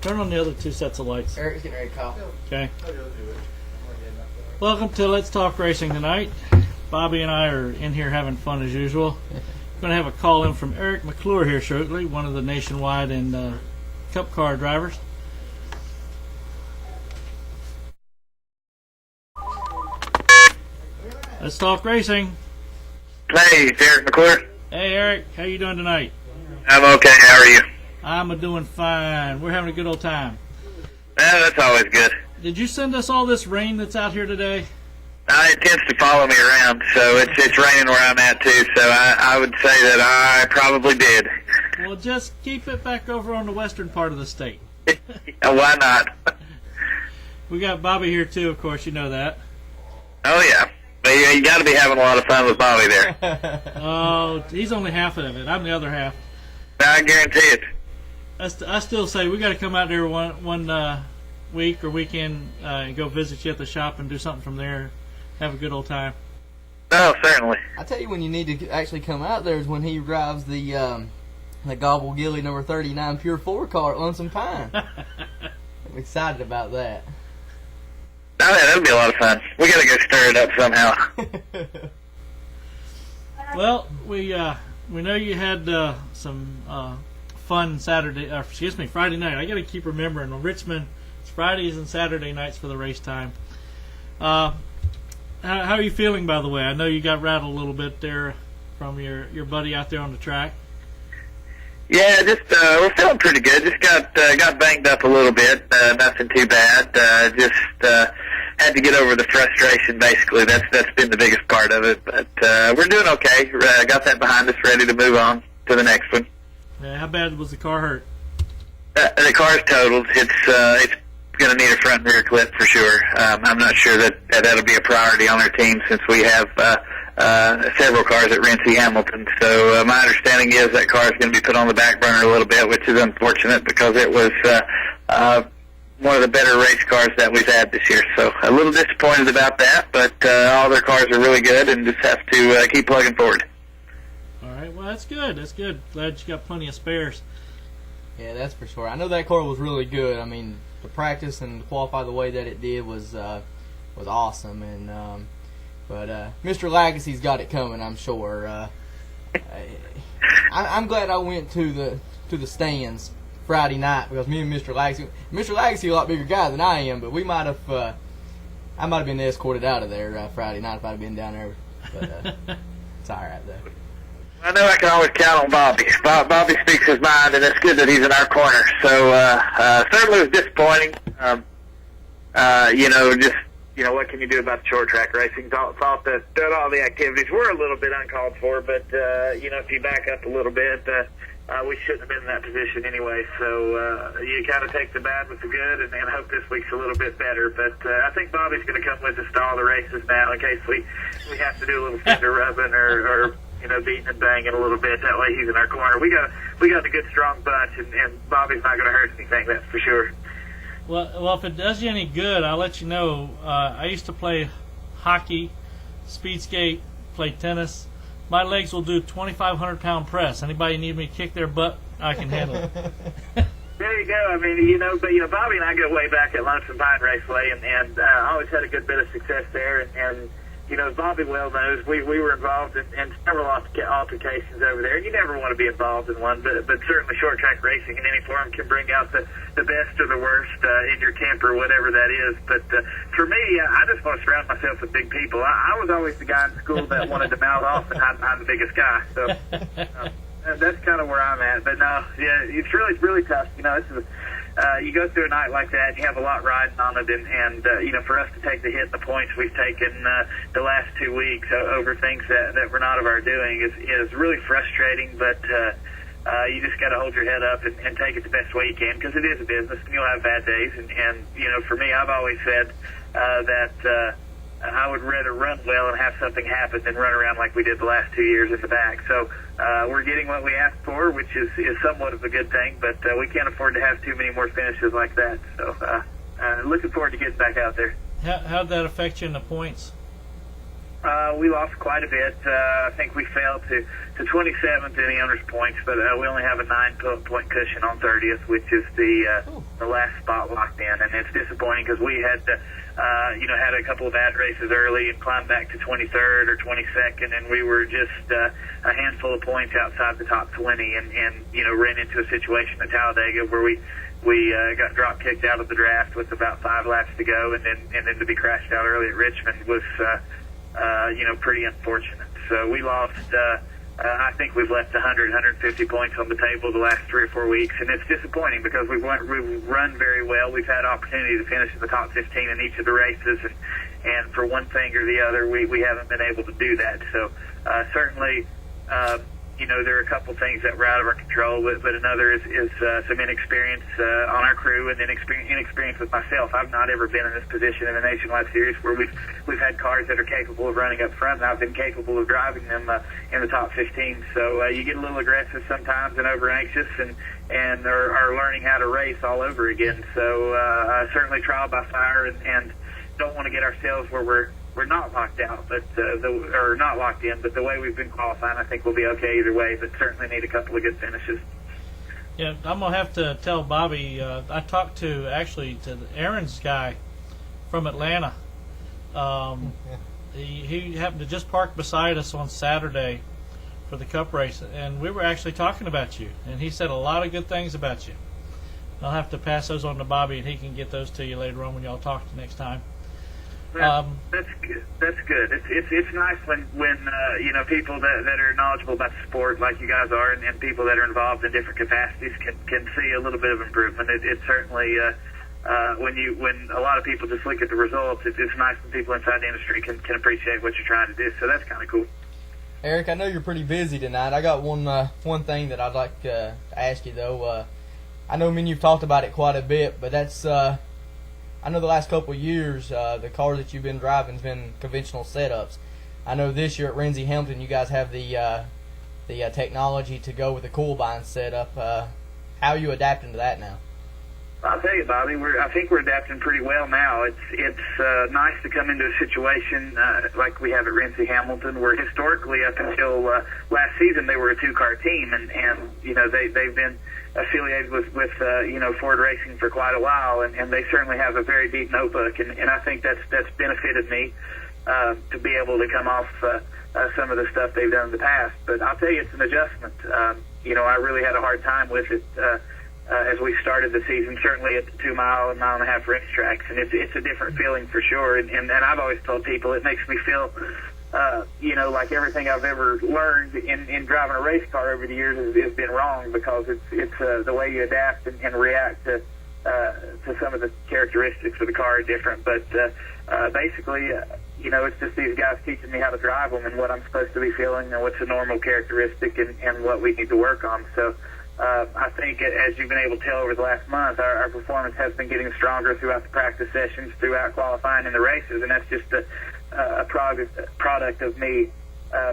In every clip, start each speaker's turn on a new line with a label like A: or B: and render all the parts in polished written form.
A: Turn on the other two sets of lights.
B: Eric's getting ready to call.
A: Okay. Welcome to Let's Talk Racing tonight. Bobby and I are in here having fun as usual. We're going to have a call in from Eric McClure here shortly, one of the nationwide and Cup car drivers. Let's Talk Racing.
C: Hey, it's Eric McClure.
A: Hey Eric, how you doing tonight?
C: I'm okay. How are you?
A: I'm doing fine. We're having a good old time.
C: That's always good.
A: Did you send us all this rain that's out here today?
C: It tends to follow me around, so it's raining where I'm at too. So I would say that I probably did.
A: Well, just keep it back over on the western part of the state.
C: Why not?
A: We got Bobby here too, of course. You know that.
C: Oh yeah, but you got to be having a lot of fun with Bobby there.
A: Oh, he's only half of it. I'm the other half.
C: I guarantee it.
A: I still say we got to come out there one week or weekend and go visit you at the shop and do something from there. Have a good old time.
C: Oh, certainly.
B: I tell you, when you need to actually come out there is when he drives the Gobble Gilly number 39 Pure 4 car at Lonesome Pine. I'm excited about that.
C: Oh, yeah, that'll be a lot of fun. We got to go stir it up somehow.
A: Well, we know you had some fun Friday night. I got to keep remembering Richmond. It's Fridays and Saturday nights for the race time. How are you feeling, by the way? I know you got rattled a little bit there from your buddy out there on the track.
C: Yeah, just we're feeling pretty good. Just got banged up a little bit. Nothing too bad. Just had to get over the frustration. Basically, that's been the biggest part of it. But we're doing okay. Got that behind us, ready to move on to the next one.
A: Yeah, how bad was the car hurt?
C: The car's totaled. It's going to need a front and rear clip for sure. I'm not sure that'll be a priority on our team since we have several cars at Renzi Hamilton. So my understanding is that car is going to be put on the back burner a little bit, which is unfortunate because it was one of the better race cars that we've had this year. So a little disappointed about that, but all their cars are really good and just have to keep plugging forward.
A: All right, well, that's good. That's good. Glad you got plenty of spares.
B: Yeah, that's for sure. I know that car was really good. I mean, the practice and qualify the way that it did was awesome. And but Mr. Legacy's got it coming, I'm sure. I'm glad I went to the stands Friday night because me and Mr. Legacy a lot bigger guy than I am, but I might have been escorted out of there Friday night if I'd have been down there. But it's all right though.
C: I know I can always count on Bobby. Bobby speaks his mind, and it's good that he's in our corner. So certainly it was disappointing. What can you do about the short track racing? Thought that all the activities were a little bit uncalled for, but if you back up a little bit, we shouldn't have been in that position anyway. So you kind of take the bad with the good, and hope this week's a little bit better. But I think Bobby's going to come with us to all the races now in case we have to do a little fender rubbing or beating and banging a little bit. That way he's in our corner. We got a good strong bunch, and Bobby's not going to hurt anything, that's for sure.
A: Well, if it does you any good, I'll let you know. I used to play hockey, speed skate, play tennis. My legs will do 2,500-pound press. Anybody need me to kick their butt, I can handle it.
C: There you go. I mean, but Bobby and I go way back at Lonesome Pine Raceway, and always had a good bit of success there. And as Bobby well knows, we were involved in several altercations over there. You never want to be involved in one, but certainly short track racing in any form can bring out the best or the worst in your temper, whatever that is. But for me, I just want to surround myself with big people. I was always the guy in school that wanted to mouth off and I'm the biggest guy. So that's kind of where I'm at. But no, yeah, it's really tough. You go through a night like that, and you have a lot riding on it, and for us to take the hit and the points we've taken the last 2 weeks over things that were not of our doing is really frustrating, but you just got to hold your head up and take it the best way you can, because it is a business, and you'll have bad days, and for me, I've always said that I would rather run well and have something happen than run around like we did the last 2 years in the back. So we're getting what we asked for, which is somewhat of a good thing, but we can't afford to have too many more finishes like that. So looking forward to getting back out there.
A: How'd that affect you in the points?
C: We lost quite a bit. I think we fell to 27th in the owner's points, but we only have a 9-point cushion on 30th, which is the last spot locked in, and it's disappointing because we had had a couple of bad races early and climbed back to 23rd or 22nd, and we were just a handful of points outside the top 20, and ran into a situation at Talladega where we got drop kicked out of the draft with about 5 laps to go, and then to be crashed out early at Richmond was pretty unfortunate. So we lost. I think we've left 150 points on the table the last 3 or 4 weeks, and it's disappointing because we've run very well. We've had opportunity to finish in the top 15 in each of the races, and for one thing or the other, we haven't been able to do that. So certainly, there are a couple things that were out of our control, but another is some inexperience on our crew, and then inexperience with myself. I've not ever been in this position in the Nationwide Series where we've had cars that are capable of running up front, and I've been capable of driving them in the top 15. So you get a little aggressive sometimes and over anxious, and are learning how to race all over again. So certainly trial by fire, and don't want to get ourselves where we're not locked out, but or not locked in. But the way we've been qualifying, I think we'll be okay either way. But certainly need a couple of good finishes.
A: Yeah, I'm gonna have to tell Bobby. I talked to Aaron's guy from Atlanta. He happened to just park beside us on Saturday for the Cup race, and we were actually talking about you. And he said a lot of good things about you. I'll have to pass those on to Bobby, and he can get those to you later on when y'all talk next time.
C: That's good. That's good. It's nice when people that are knowledgeable about the sport like you guys are, and people that are involved in different capacities can see a little bit of improvement. It certainly when a lot of people just look at the results, it's nice when people inside the industry can appreciate what you're trying to do. So that's kind of cool.
B: Eric, I know you're pretty busy tonight. I got one thing that I'd like to ask you though. I know me and you've talked about it quite a bit, but that's I know the last couple of years, the car that you've been driving has been conventional setups. I know this year at Renzi Hamilton, you guys have the technology to go with the cool bind setup. How are you adapting to that now?
C: I'll tell you, Bobby, I think we're adapting pretty well now. It's nice to come into a situation like we have at Renzi Hamilton, where historically up until last season they were a 2-car team, and they've been affiliated with Ford Racing for quite a while, and they certainly have a very deep notebook, and I think that's benefited me to be able to come off some of the stuff they've done in the past. But I'll tell you, it's an adjustment. I really had a hard time with it as we started the season, certainly at the 2-mile and 1.5-mile racetracks, and it's a different feeling for sure. And I've always told people it makes me feel like everything I've ever learned in driving a race car over the years has been wrong, because it's the way you adapt and react to some of the characteristics of the car are different. But basically, it's just these guys teaching me how to drive them and what I'm supposed to be feeling and what's a normal characteristic and what we need to work on. So I think, as you've been able to tell over the last month, our performance has been getting stronger throughout the practice sessions, throughout qualifying in the races, and that's just a product of me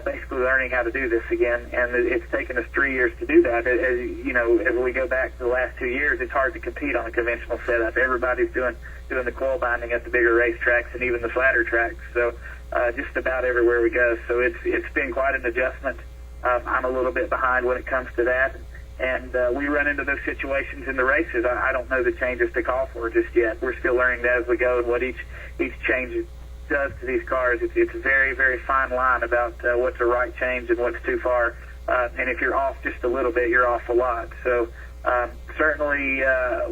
C: basically learning how to do this again. And it's taken us 3 years to do that. As we go back to the last 2 years, it's hard to compete on a conventional setup. Everybody's doing the coil binding at the bigger racetracks and even the flatter tracks. So just about everywhere we go. So it's been quite an adjustment. I'm a little bit behind when it comes to that. And we run into those situations in the races. I don't know the changes to call for just yet. We're still learning that as we go, and what each change does to these cars. It's a very, very fine line about what's a right change and what's too far. And if you're off just a little bit, you're off a lot. So certainly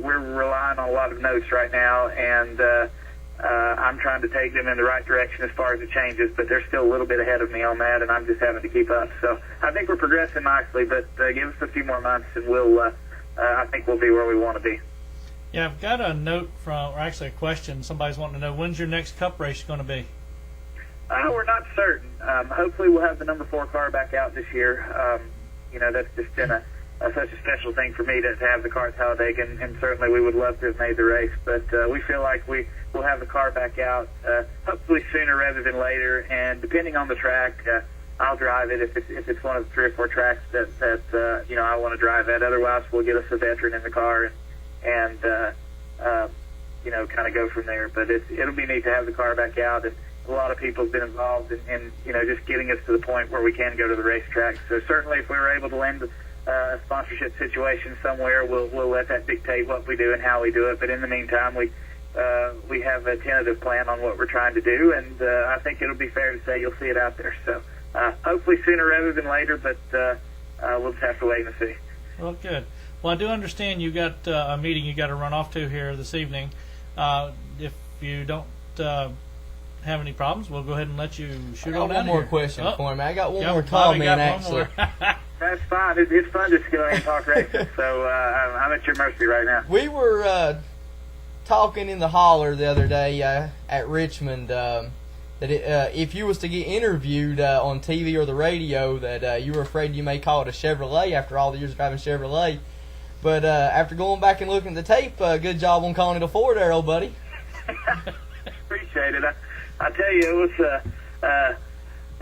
C: we're relying on a lot of notes right now, and I'm trying to take them in the right direction as far as the changes, but they're still a little bit ahead of me on that, and I'm just having to keep up. So I think we're progressing nicely, but give us a few more months, and I think we'll be where we want to be.
A: Yeah, I've got a note or actually a question. Somebody's wanting to know, when's your next Cup race going to be?
C: We're not certain. Hopefully we'll have the number 4 car back out this year. That's just been such a special thing for me to have the car at Talladega, and certainly we would love to have made the race. But we feel like we will have the car back out hopefully sooner rather than later. And depending on the track, I'll drive it if it's one of the 3 or 4 tracks that I want to drive at. Otherwise, we'll get us a veteran in the car and kind of go from there. But it'll be neat to have the car back out a lot of people have been involved in just getting us to the point where we can go to the racetrack. So certainly, if we were able to land a sponsorship situation somewhere, we'll let that dictate what we do and how we do it. But in the meantime, we have a tentative plan on what we're trying to do, and I think it'll be fair to say you'll see it out there. So hopefully sooner rather than later, but we'll just have to wait and see.
A: Well, good. Well, I do understand you got a meeting you got to run off to here this evening. If you don't have any problems, we'll go ahead and let you shoot on down
B: one more
A: here.
B: question for me. I got one
A: Yeah,
B: more
A: Bobby
B: comment,
A: got
B: actually.
A: one more.
C: That's fine. It's fun just to go ahead and talk racing. So I'm at your mercy right now.
B: We were talking in the holler the other day at Richmond that if you was to get interviewed on TV or the radio, that you were afraid you may call it a Chevrolet after all the years of driving Chevrolet. But after going back and looking at the tape, good job on calling it a Ford there, old buddy.
C: Appreciate it. I tell you, it was,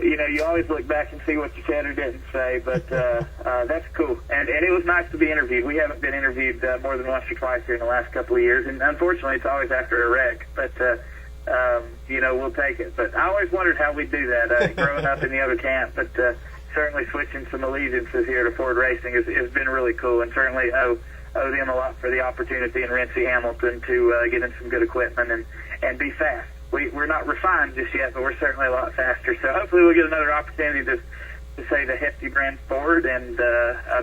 C: you always look back and see what you said or didn't say, but that's cool. And it was nice to be interviewed. We haven't been interviewed more than once or twice here in the last couple of years, and unfortunately it's always after a wreck, but, we'll take it. But I always wondered how we'd do that growing up in the other camp, but certainly switching some allegiances here to Ford Racing has been really cool, and certainly owe them a lot for the opportunity in Rincey Hamilton to get in some good equipment and be fast. We're not refined just yet, but we're certainly a lot faster. So hopefully we'll get another opportunity to say the hefty brand Ford, and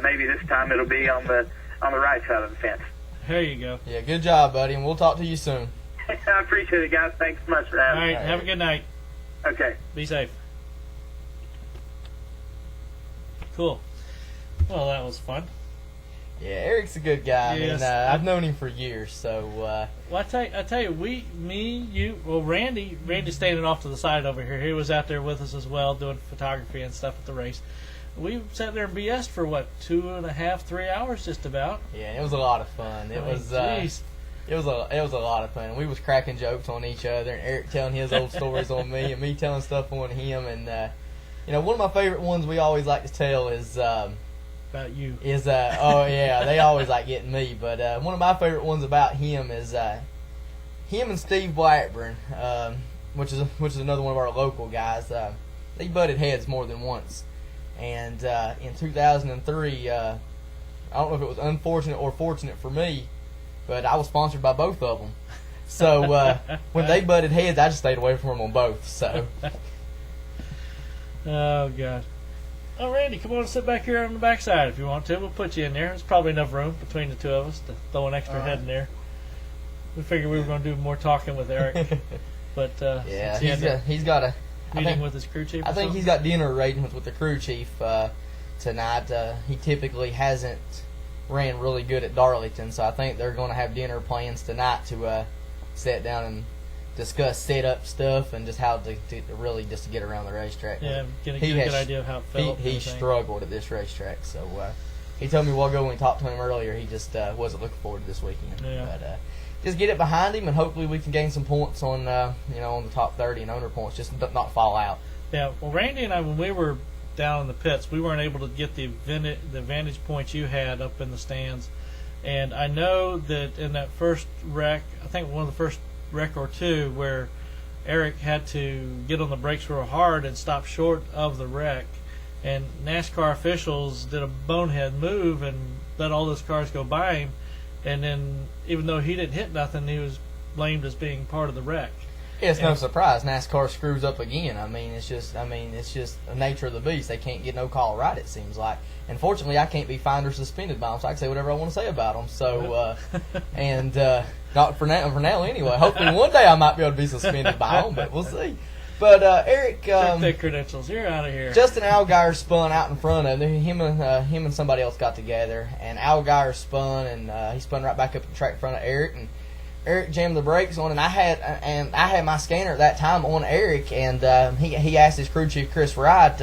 C: maybe this time it'll be on the right side of the fence.
A: There you go.
B: Yeah, good job, buddy, and we'll talk to you soon.
C: I appreciate it, guys. Thanks so much for having me.
A: All right, have a good night.
C: Okay.
A: Be safe. Cool. Well, that was fun.
B: Yeah, Eric's a good guy.
A: Yes.
B: I mean, I've known him for years, so...
A: Well, I tell you, Randy's standing off to the side over here. He was out there with us as well, doing photography and stuff at the race. We sat there and BS'd for, 2.5, 3 hours just about.
B: Yeah, it was a lot of fun. It was a lot of fun. We was cracking jokes on each other, and Eric telling his old stories on me, and me telling stuff on him. And, one of my favorite ones we always like to tell is...
A: about you.
B: They always like getting me. But one of my favorite ones about him is him and Steve Blackburn, which is another one of our local guys. They butted heads more than once, and in 2003, I don't know if it was unfortunate or fortunate for me, but I was sponsored by both of them. So when they butted heads, I just stayed away from them on both. So.
A: Oh God. Oh, Randy, come on and sit back here on the backside if you want to. We'll put you in there. There's probably enough room between the two of us to throw an extra head in there. We figured we were going to do more talking with Eric, but
B: yeah,
A: since
B: he's got a
A: meeting with his crew chief.
B: I think he's got dinner arrangements with the crew chief tonight. He typically hasn't ran really good at Darlington, so I think they're going to have dinner plans tonight to sit down and discuss setup stuff and just how to really just to get around the racetrack.
A: Yeah, get a good idea of how it felt.
B: He struggled at this racetrack, so he told me a while ago when we talked to him earlier, he just wasn't looking forward to this weekend.
A: Yeah.
B: But just get it behind him, and hopefully we can gain some points on on the top 30 and owner points, just not fall out.
A: Yeah, well, Randy and I, when we were down in the pits, we weren't able to get the vantage points you had up in the stands, and I know that in that first wreck, I think one of the first wreck or two where Eric had to get on the brakes real hard and stop short of the wreck, and NASCAR officials did a bonehead move and let all those cars go by him, and then even though he didn't hit nothing, he was blamed as being part of the wreck.
B: It's no surprise NASCAR screws up again. It's just the nature of the beast. They can't get no call right, it seems like. And fortunately, I can't be fined or suspended by them, so I can say whatever I want to say about them. So, not for now anyway. Hopefully one day I might be able to be suspended by them, but we'll see. But Eric,
A: check their credentials. You're out of here.
B: Justin Allgaier spun out in front of him. Him and somebody else got together, and Allgaier spun, and he spun right back up the track in front of Eric, and Eric jammed the brakes on, and I had my scanner at that time on Eric, and he asked his crew chief Chris Wright,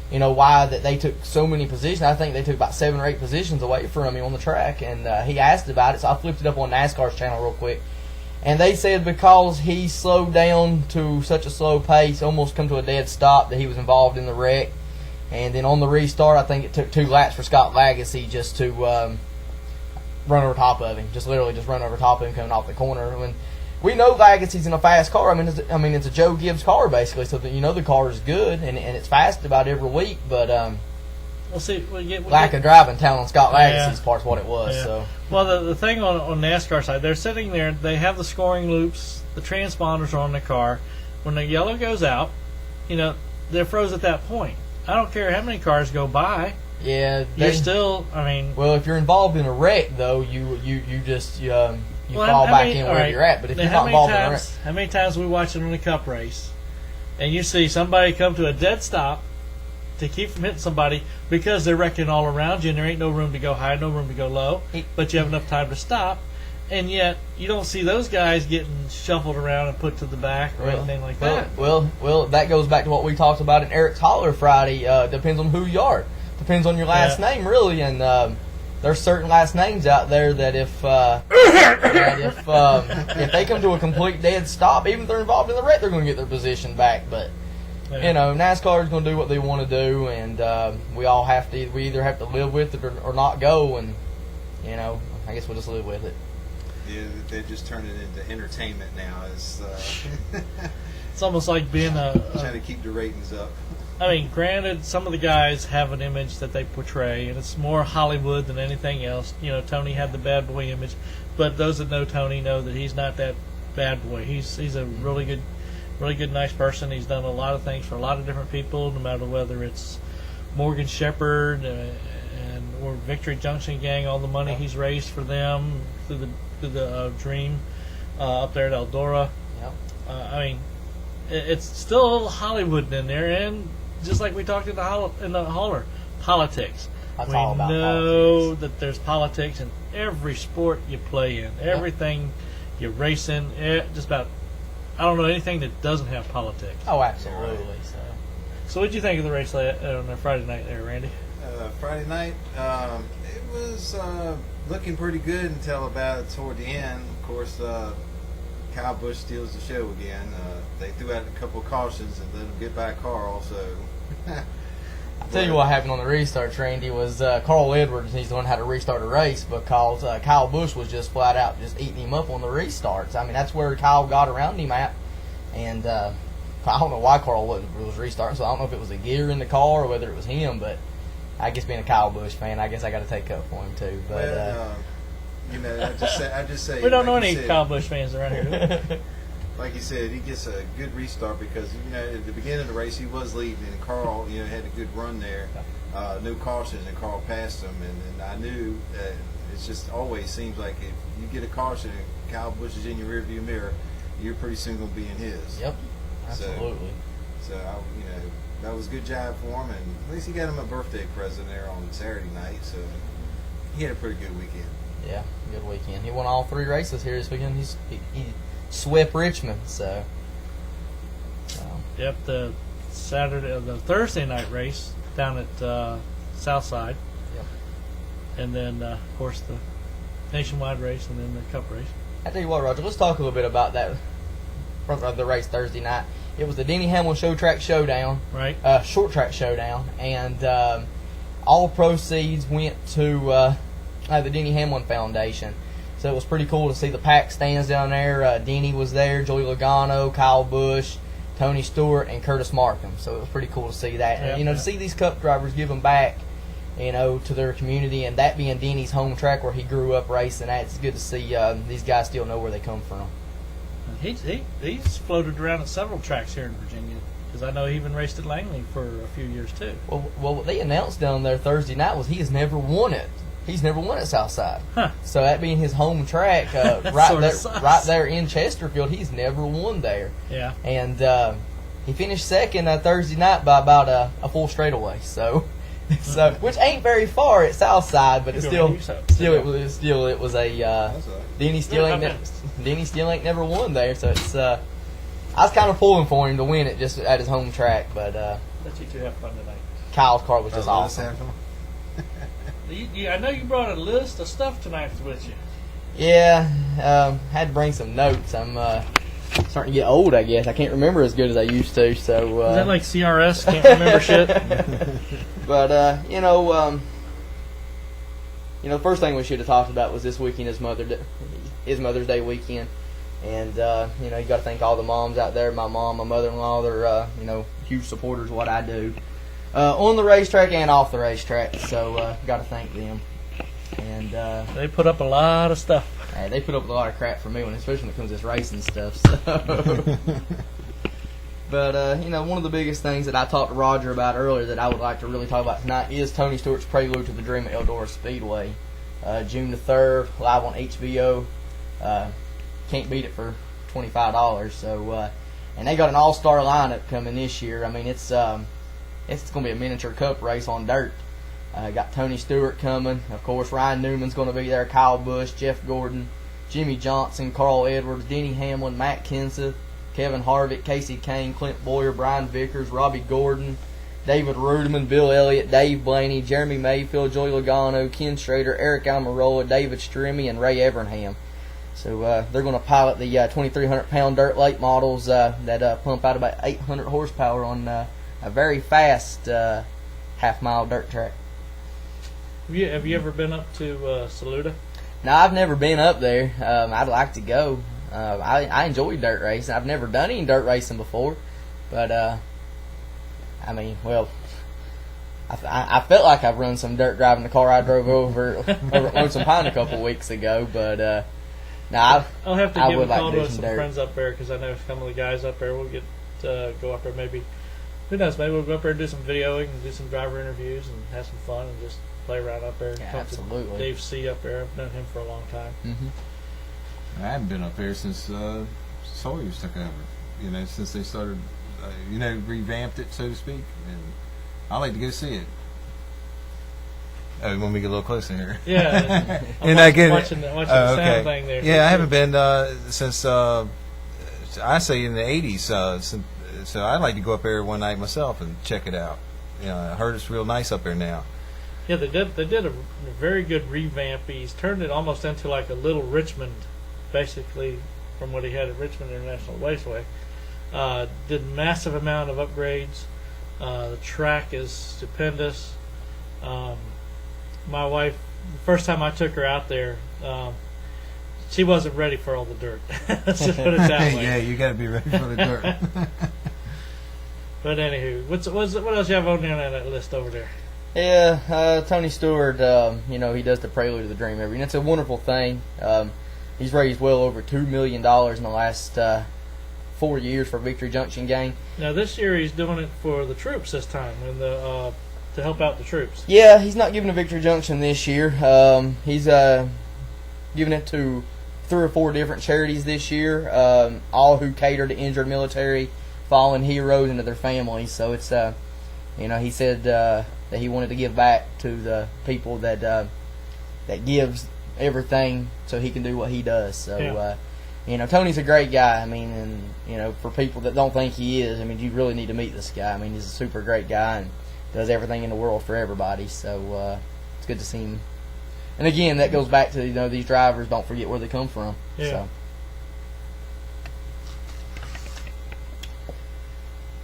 B: why that they took so many positions. I think they took about 7 or 8 positions away from him on the track, and he asked about it. So I flipped it up on NASCAR's channel real quick, and they said because he slowed down to such a slow pace, almost come to a dead stop, that he was involved in the wreck. And then on the restart, I think it took 2 laps for Scott Lagasse just to run over top of him, just literally just run over top of him coming off the corner. we know Legacy's in a fast car. I mean, it's a Joe Gibbs car basically, so that the car is good and it's fast about every week. But
A: we'll see.
B: Lack of driving talent on Scott Legacy's part's what it was.
A: Yeah.
B: So
A: well, the thing on NASCAR side, they're sitting there. They have the scoring loops. The transponders are on the car. When the yellow goes out, they're froze at that point. I don't care how many cars go by.
B: Yeah,
A: you're still. I mean,
B: well, if you're involved in a wreck, though, you fall back in where you're at. But if you're not involved in a wreck,
A: how many times we watch it in a Cup race, and you see somebody come to a dead stop to keep from hitting somebody because they're wrecking all around you, and there ain't no room to go high, no room to go low, but you have enough time to stop, and yet you don't see those guys getting shuffled around and put to the back or anything like that.
B: Well, that goes back to what we talked about in Eric's Holler Friday. Depends on who you are. Depends on your last name, really, and there's certain last names out there that if they come to a complete dead stop, even if they're involved in the wreck, they're going to get their position back. But NASCAR is going to do what they want to do, and we either have to live with it or not go, and I guess we'll just live with it.
D: Yeah, they just turn it into entertainment now.
A: It's almost like being
D: trying to keep the ratings up.
A: I mean, granted, some of the guys have an image that they portray, and it's more Hollywood than anything else. Tony had the bad boy image, but those that know Tony know that he's not that bad boy. He's a really good, nice person. He's done a lot of things for a lot of different people, no matter whether it's Morgan Shepherd or Victory Junction Gang, all the money he's raised for them through the Dream up there at Eldora.
B: Yep.
A: I mean, it's still a little Hollywood in there, and just like we talked in the holler, politics.
B: That's
A: we
B: all about
A: know
B: politics.
A: that there's politics in every sport you play in, everything you race in, just about. I don't know anything that doesn't have politics.
B: Oh, absolutely.
A: So what did you think of the race on Friday night there, Randy?
D: Friday night, it was looking pretty good until about toward the end. Of course, Kyle Busch steals the show again. They threw out a couple of cautions and let him get by Carl. So
B: I'll tell you what happened on the restarts, Randy, was Carl Edwards. He's the one who had to restart a race because Kyle Busch was just flat out just eating him up on the restarts. I mean, that's where Kyle got around him at. And I don't know why Carl was restarting, so I don't know if it was a gear in the car or whether it was him. But I guess being a Kyle Busch fan, I guess I got to take up for him too. But
D: I just say
A: we don't know any Kyle Busch fans around here.
D: Like you said, he gets a good restart because at the beginning of the race he was leading, and Carl had a good run there, no cautions, and Carl passed him, and I knew that it just always seems like if you get a caution and Kyle Busch is in your rearview mirror, you're pretty soon going to be in his.
B: Yep, absolutely.
D: So that was a good job for him, and at least he got him a birthday present there on Saturday night. So he had a pretty good weekend.
B: Yeah, good weekend. He won all 3 races here this weekend. He swept Richmond, so.
A: Yep, the Thursday night race down at Southside.
B: Yep.
A: And then, of course, the nationwide race and then the Cup race.
B: I tell you what, Roger, let's talk a little bit about that the race Thursday night. It was the Denny Hamlin Short Track Showdown,
A: right?
B: Short Track Showdown, and all proceeds went to the Denny Hamlin Foundation. So it was pretty cool to see the pack stands down there. Denny was there, Joey Logano, Kyle Busch, Tony Stewart, and Curtis Markham. So it was pretty cool to see that.
A: Yep.
B: And, to see these Cup drivers give them back, to their community, and that being Denny's home track where he grew up racing. It's good to see these guys still know where they come from.
A: He's floated around at several tracks here in Virginia, because I know he even raced at Langley for a few years too.
B: Well, what they announced down there Thursday night was he has never won it. He's never won at Southside.
A: Huh.
B: So that being his home track, right there in Chesterfield, he's never won there.
A: Yeah.
B: And he finished second Thursday night by about a full straightaway. So which ain't very far at Southside, but it was a Denny still ain't never won there. So it's I was kind of pulling for him to win it just at his home track, but
A: let you two have fun tonight.
B: Kyle's car was just awesome.
A: I know you brought a list of stuff tonight with you.
B: Yeah, had to bring some notes. I'm starting to get old, I guess. I can't remember as good as I used to. So
A: is that like CRS? Can't remember shit.
B: But the first thing we should have talked about was this weekend is Mother's Day weekend. And you know, you got to thank all the moms out there. My mom, my mother-in-law, they're you know, huge supporters of what I do on the racetrack and off the racetrack. So got to thank them. And
A: They put up a lot of stuff.
B: hey, they put up a lot of crap for me, especially when it comes to this racing stuff. So. But, you know, one of the biggest things that I talked to Roger about earlier that I would like to really talk about tonight is Tony Stewart's Prelude to the Dream at Eldora Speedway. June the 3rd, live on HBO. Can't beat it for $25. So, and they got an all-star lineup coming this year. I mean, it's going to be a miniature cup race on dirt. Got Tony Stewart coming. Of course, Ryan Newman's going to be there. Kyle Busch, Jeff Gordon, Jimmy Johnson, Carl Edwards, Denny Hamlin, Matt Kenseth, Kevin Harvick, Casey Kane, Clint Boyer, Brian Vickers, Robbie Gordon, David Ruderman, Bill Elliott, Dave Blaney, Jeremy Mayfield, Joey Logano, Ken Schrader, Eric Almirola, David Stremme, and Ray Evernham. So they're going to pilot the 2,300-pound dirt late models that pump out about 800 horsepower on a very fast half-mile dirt track.
A: Have you ever been up to Saluda?
B: No, I've never been up there. I'd like to go. I enjoy dirt racing. I've never done any dirt racing before, but I mean, well, I felt like I've run some dirt driving the car I drove over at Lonesome Pine a couple weeks ago. But no,
A: I'll have to
B: I
A: give a
B: would like
A: call
B: to do
A: to
B: some
A: some
B: dirt.
A: friends up there because I know some of the guys up there. We'll get go up there maybe. Who knows? Maybe we'll go up there and do some videoing and do some driver interviews and have some fun and just play around up there.
B: Yeah,
A: Talk
B: absolutely.
A: to Dave C. up there. I've known him for a long time.
B: Mm-hmm.
E: I haven't been up there since Sawyer's took over. You know, since they started, you know, revamped it, so to speak. And I like to go see it. Oh, you want me to get a little closer here?
A: Yeah, I'm
E: And I get
A: watching the sound thing there.
E: Yeah, I haven't been since I say in the '80s. So I'd like to go up there one night myself and check it out. You know, I heard it's real nice up there now.
A: Yeah, they did a very good revamp. He's turned it almost into like a little Richmond, basically, from what he had at Richmond International Raceway. Did massive amount of upgrades. The track is stupendous. My wife, the first time I took her out there, she wasn't ready for all the dirt. Let's just put it that way.
E: Yeah, you got to be ready for the dirt.
A: But anywho, what else you have on there on that list over there?
B: Yeah, Tony Stewart, you know, he does the Prelude to the Dream every year. And it's a wonderful thing. He's raised well over $2 million in the last 4 years for Victory Junction Gang.
A: Now this year he's doing it for the troops this time, and to help out the troops.
B: Yeah, he's not giving to Victory Junction this year. He's giving it to 3 or 4 different charities this year, all who cater to injured military, fallen heroes, and to their families. So it's, you know, he said that he wanted to give back to the people that gives everything so he can do what he does. So,
A: Yeah.
B: You know, Tony's a great guy. I mean, and, you know, for people that don't think he is, I mean, you really need to meet this guy. I mean, he's a super great guy and does everything in the world for everybody. So, it's good to see him. And again, that goes back to, you know, these drivers don't forget where they come from.
A: Yeah.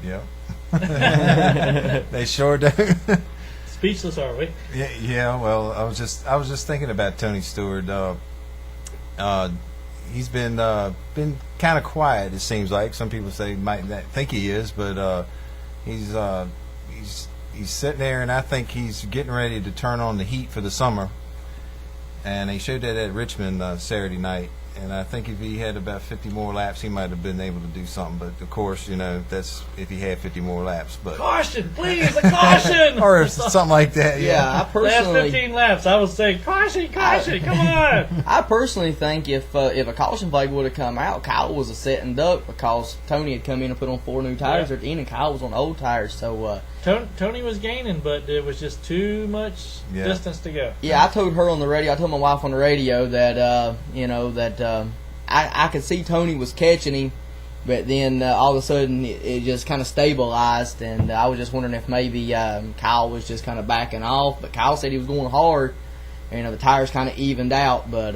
B: So.
E: Yeah. They sure do.
A: Speechless, are we?
E: Yeah. Well, I was just thinking about Tony Stewart. He's been kind of quiet. It seems like some people say might not think he is, but he's sitting there, and I think he's getting ready to turn on the heat for the summer. And they showed that at Richmond Saturday night. And I think if he had about 50 more laps, he might have been able to do something. But, of course, you know, that's if he had 50 more laps. But
A: Caution, please, a caution!
E: or something like that.
B: Yeah, I
A: Last
B: personally,
A: 15 laps, I was saying, caution, come on!
B: I personally think if a caution flag would have come out, Kyle was a sitting duck because Tony had come in and put on 4 new tires
A: Yeah.
B: at the end, and Kyle was on old tires. So
A: Tony was gaining, but it was just too much
E: Yeah.
A: distance to go.
B: yeah, I told her on the radio. I told my wife on the radio that you know that I could see Tony was catching him, but then all of a sudden it just kind of stabilized, and I was just wondering if maybe Kyle was just kind of backing off. But Kyle said he was going hard. And, you know, the tires kind of evened out, but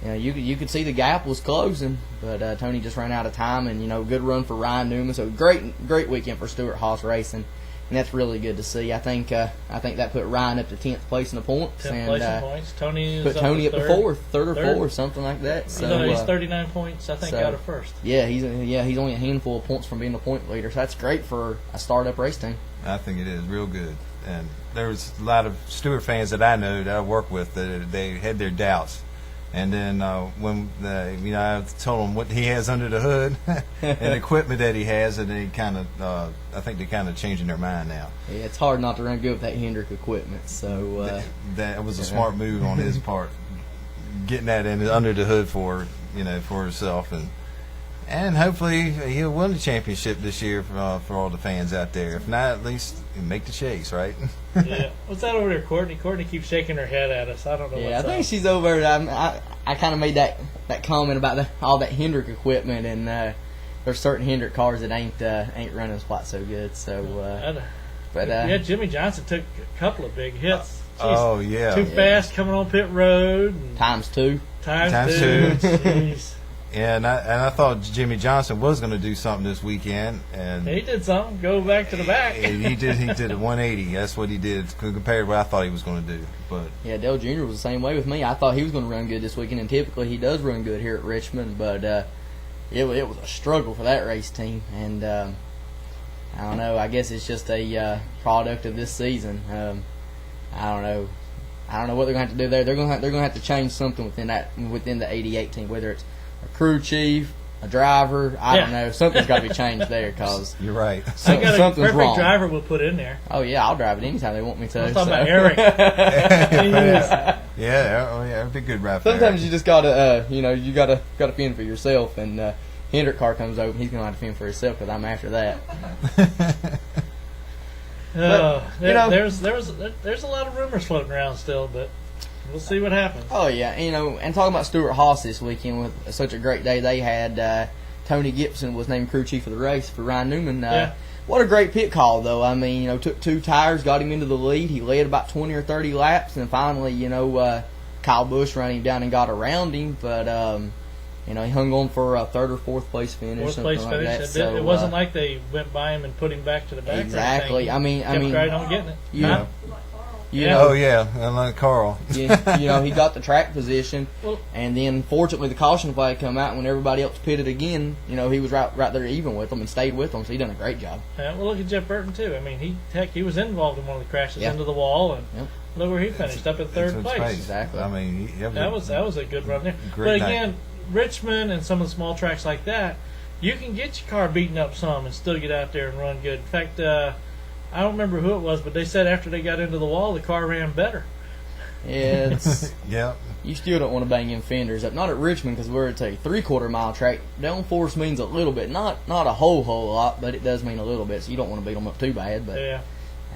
B: you know, you could see the gap was closing, but Tony just ran out of time, and you know, good run for Ryan Newman. So great weekend for Stewart Haas Racing, and that's really good to see. I think that put Ryan up to 10th place in the points,
A: 10th
B: and
A: place in points. Tony
B: put
A: is
B: Tony up to third or
A: Third.
B: fourth, something like that. So
A: he's 39 points, I think, out of first.
B: Yeah, he's only a handful of points from being the point leader. So that's great for a startup race team.
E: I think it is real good. And there's a lot of Stewart fans that I know that I work with that they had their doubts. And then when I told him what he has under the hood and the equipment that he has, and they kind of, I think they're kind of changing their mind now.
B: Yeah, it's hard not to run good with that Hendrick equipment. So
E: that was a smart move on his part, getting that in under the hood for himself, and hopefully he'll win the championship this year for all the fans out there. If not, at least make the chase, right?
A: Yeah. What's that over there, Courtney? Courtney keeps shaking her head at us. I don't know
B: yeah,
A: what's
B: I think
A: up.
B: she's over. I kind of made that comment about all that Hendrick equipment, and there's certain Hendrick cars that ain't running quite so good. So,
A: yeah, Jimmy Johnson took a couple of big hits.
E: Oh yeah,
A: too fast coming on pit road. And
B: times two.
A: Jeez.
E: Yeah, and I thought Jimmy Johnson was going to do something this weekend, and
A: he did something. Go back to the back.
E: He did a 180. That's what he did compared to what I thought he was going to do. But
B: yeah, Dale Jr. was the same way with me. I thought he was going to run good this weekend, and typically he does run good here at Richmond. But it was a struggle for that race team, and I don't know. I guess it's just a product of this season. I don't know. I don't know what they're going to have to do there. They're going to have to change something within the 88 team, whether it's a crew chief, a driver. I don't know. Something's got to be changed there because
E: you're right.
A: I got a
B: something's
A: perfect
B: wrong.
A: Driver we'll put in there.
B: Oh yeah, I'll drive it anytime they want me to.
A: I'm talking about Eric.
E: Yeah, it'd be a good ride.
B: Sometimes you just gotta, you gotta fend for yourself. And Hendrick car comes over, he's gonna have to fend for himself because I'm after that.
A: There's a lot of rumors floating around still, but we'll see what happens.
B: Oh yeah, and talking about Stuart Haas this weekend with such a great day they had. Tony Gibson was named crew chief of the race for Ryan Newman. What a great pit call though. I mean, took 2 tires, got him into the lead. He led about 20 or 30 laps, and finally, Kyle Busch ran him down and got around him. But he hung on for a 3rd or 4th place finish.
A: It wasn't like they went by him and put him back to the back.
B: Exactly. I mean,
A: right on getting it.
E: And like Carl.
B: He got the track position, and then fortunately the caution flag come out when everybody else pitted again. He was right there even with them and stayed with them, so he done a great job.
A: Yeah, well, look at Jeff Burton too. I mean, he was involved in one of the crashes into the wall, and look where he finished up in 3rd place.
B: Exactly.
E: I mean,
A: that was a good run there.
E: Great
A: but again, Richmond and some of the small tracks like that, you can get your car beaten up some and still get out there and run good. In fact, I don't remember who it was, but they said after they got into the wall, the car ran better.
B: Yeah,
E: yeah.
B: You still don't want to bang in fenders up. Not at Richmond because we're at a 3/4 mile track. Downforce means a little bit, not a whole lot, but it does mean a little bit. So you don't want to beat them up too bad. But
A: yeah,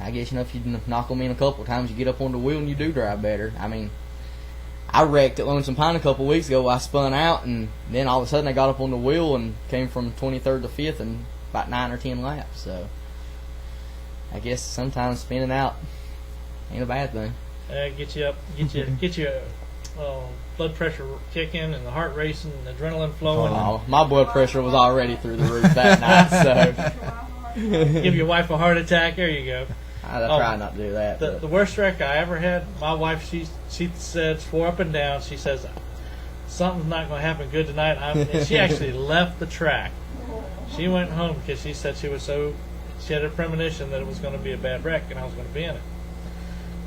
B: I guess if you knock them in a couple of times, you get up on the wheel and you do drive better. I mean, I wrecked at Lonesome Pine a couple of weeks ago. I spun out, and then all of a sudden I got up on the wheel and came from 23rd to 5th in about 9 or 10 laps. So I guess sometimes spinning out ain't a bad thing.
A: Get you up, get your blood pressure kicking and the heart racing and adrenaline flowing.
B: Oh, my blood pressure was already through the roof that night. So
A: give your wife a heart attack. There you go.
B: I try not to do that.
A: The worst wreck I ever had, my wife, she said, swore up and down, she says, something's not going to happen good tonight. And she actually left the track. She went home because she said she had a premonition that it was going to be a bad wreck and I was going to be in it.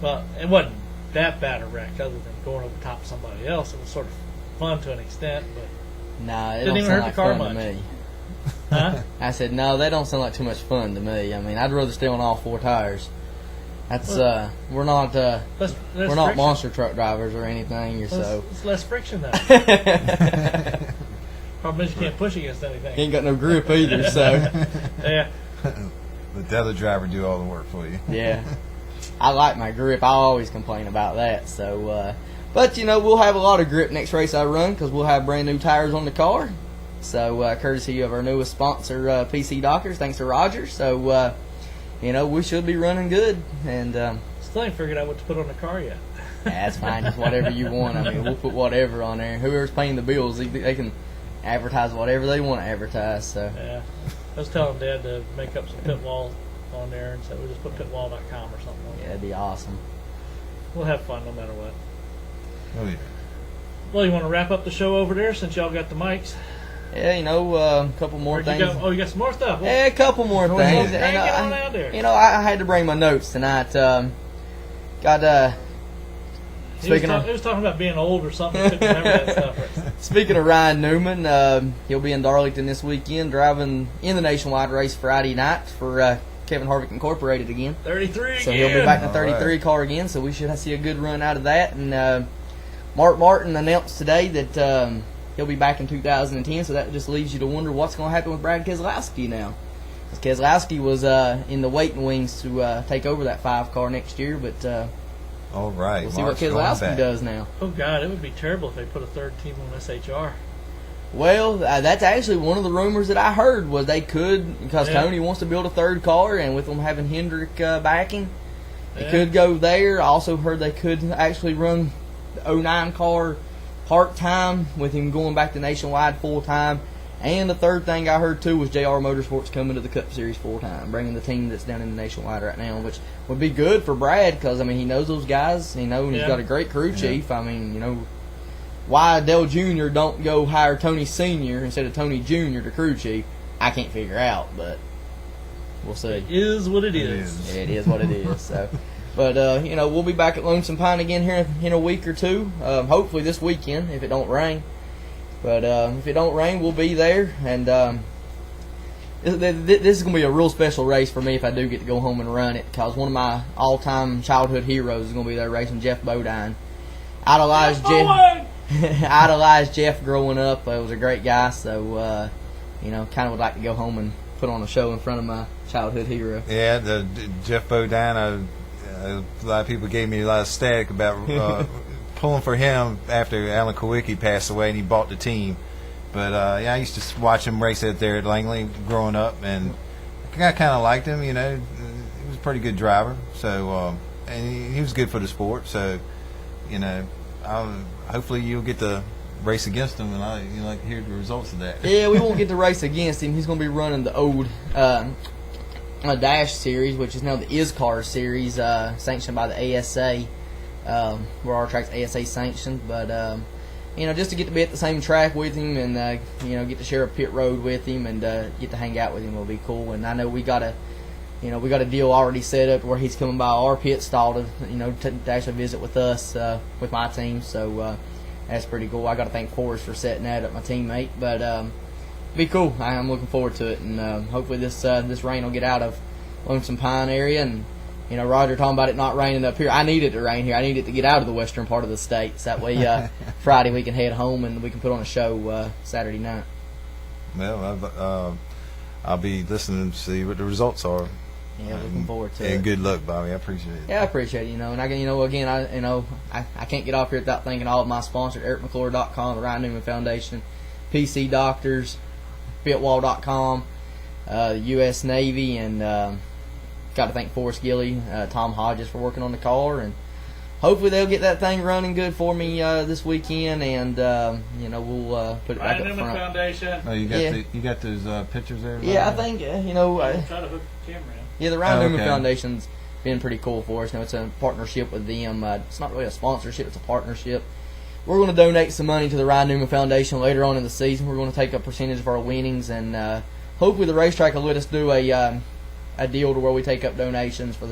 A: Well, it wasn't that bad a wreck other than going over the top of somebody else. It was sort of fun to an extent, but
B: nah, it
A: didn't
B: don't
A: even
B: sound
A: hurt
B: like
A: the car
B: fun
A: much.
B: to me.
A: Huh?
B: I said, no, they don't sound like too much fun to me. I mean, I'd rather stay on all 4 tires. That's we're not
A: friction.
B: monster truck drivers or anything. So
A: it's less friction though. Problem is you can't push against anything.
B: Ain't got no grip either. So
A: yeah.
E: Let the other driver do all the work for you.
B: Yeah, I like my grip. I always complain about that. So, but we'll have a lot of grip next race I run because we'll have brand new tires on the car. So, courtesy of our newest sponsor, PC Dockers, thanks to Roger. So, we should be running good. And
A: still ain't figured out what to put on the car yet.
B: That's fine, just whatever you want. I mean, we'll put whatever on there. Whoever's paying the bills, they can advertise whatever they want to advertise. So
A: yeah, I was telling Dad to make up some pit wall on there, and so we'll just put pitwall.com or something on
B: Yeah,
A: there.
B: that'd be awesome.
A: We'll have fun no matter what.
E: Oh yeah.
A: Well, you want to wrap up the show over there since y'all got the mics?
B: Yeah, a couple more
A: Where'd
B: things.
A: you go? Oh, you got some more stuff. Well,
B: Yeah, a couple more
E: Go
B: things.
E: ahead.
A: Hey, get on out there.
B: I had to bring my notes tonight.
A: He was,
B: Speaking of
A: he was talking about being old or something. I couldn't remember that stuff.
B: speaking of Ryan Newman, he'll be in Darlington this weekend, driving in the nationwide race Friday night for Kevin Harvick Incorporated again.
A: 33
B: So
A: again.
B: he'll be back in the
E: All
B: 33
E: right.
B: car again. So we should see a good run out of that. And Mark Martin announced today that he'll be back in 2010. So that just leaves you to wonder what's going to happen with Brad Keselowski now. Because Keselowski was in the waiting wings to take over that 5 car next year, but
E: All right.
B: we'll see
E: Mark's
B: what
E: going
B: Keselowski
E: back.
B: does now.
A: Oh, God, it would be terrible if they put a third team on SHR.
B: Well, that's actually one of the rumors that I heard was they could, because
A: Yeah.
B: Tony wants to build a 3rd car, and with them having Hendrick backing, they
A: Yeah.
B: could go there. I also heard they could actually run the 09 car part-time with him going back to Nationwide full-time. And the third thing I heard, too, was JR Motorsports coming to the Cup Series full-time, bringing the team that's down in the Nationwide right now, which would be good for Brad because, I mean, he knows those guys. He's
A: Yeah.
B: got a great crew chief. I mean, why Dale Jr. don't go hire Tony Sr. instead of Tony Jr. to crew chief, I can't figure out, but we'll see.
A: It is what it
E: It
A: is.
E: is.
B: Yeah, it is what it is. So, but we'll be back at Lonesome Pine again here in a week or two. Hopefully this weekend if it don't rain. But if it don't rain, we'll be there. And this is gonna be a real special race for me if I do get to go home and run it, because one of my all-time childhood heroes is gonna be there racing Jeff Bodine. Idolized Jeff. Idolized Jeff growing up. He was a great guy. So kind of would like to go home and put on a show in front of my childhood hero.
E: Yeah, the Jeff Bodine. A lot of people gave me a lot of static about pulling for him after Alan Kowicki passed away and he bought the team. But I used to watch him race out there at Langley growing up, and I kind of liked him. He was a pretty good driver. So and he was good for the sport. So hopefully you'll get to race against him, and I like to hear the results of that.
B: Yeah, we won't get to race against him. He's going to be running the old Dash series, which is now the ISCAR series, sanctioned by the ASA. Where our track's ASA sanctioned, but just to get to be at the same track with him, and get to share a pit road with him, and get to hang out with him will be cool. And I know we got a deal already set up where he's coming by our pit stall to actually visit with us with my team. So that's pretty cool. I got to thank Forrest for setting that up, my teammate. But be cool. I'm looking forward to it, and hopefully this rain will get out of Lonesome Pine area. And Roger talking about it not raining up here. I need it to rain here. I need it to get out of the western part of the state. So that way Friday we can head home and we can put on a show Saturday night.
E: Well, I'll be listening to see what the results are.
B: Yeah, looking forward to it.
E: And good luck, Bobby. I appreciate it.
B: Yeah, I appreciate it. And I can't get off here without thanking all of my sponsors: EricMcClure.com, the Ryan Newman Foundation, PC Doctors, Pitwall.com, the U.S. Navy, and got to thank Forrest Gilly, Tom Hodges for working on the car, and hopefully they'll get that thing running good for me this weekend, and we'll put it back
A: Ryan
B: up
A: Newman
B: front.
A: Foundation.
E: Oh, you got
B: Yeah.
E: You got those pictures there?
B: Yeah, I
E: Bobby?
B: think
A: I'll try to hook the camera in.
B: Yeah, the Ryan
E: Oh,
B: Newman
E: okay.
B: Foundation's been pretty cool for us. It's a partnership with them. It's not really a sponsorship; it's a partnership. We're going to donate some money to the Ryan Newman Foundation later on in the season. We're going to take a percentage of our winnings, and hopefully the racetrack will let us do a deal to where we take up donations for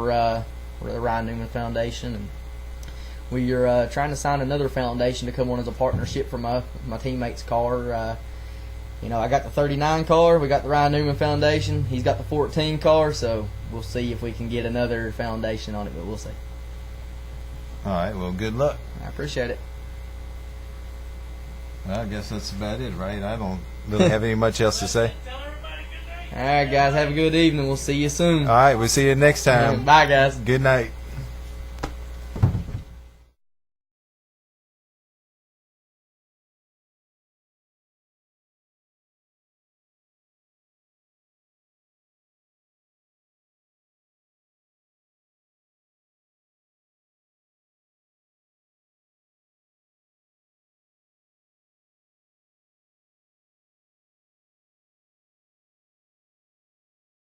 B: the Ryan Newman Foundation. And we are trying to sign another foundation to come on as a partnership for my teammate's car. I got the 39 car. We got the Ryan Newman Foundation. He's got the 14 car. So we'll see if we can get another foundation on it, but we'll see.
E: All right. Well, good luck.
B: I appreciate it.
E: Well, I guess that's about it, right? I don't really have any much else to say.
A: Tell everybody good night.
B: All right, guys. Have a good evening. We'll see you soon.
E: All right. We'll see you next time.
B: Bye, guys.
E: Good night.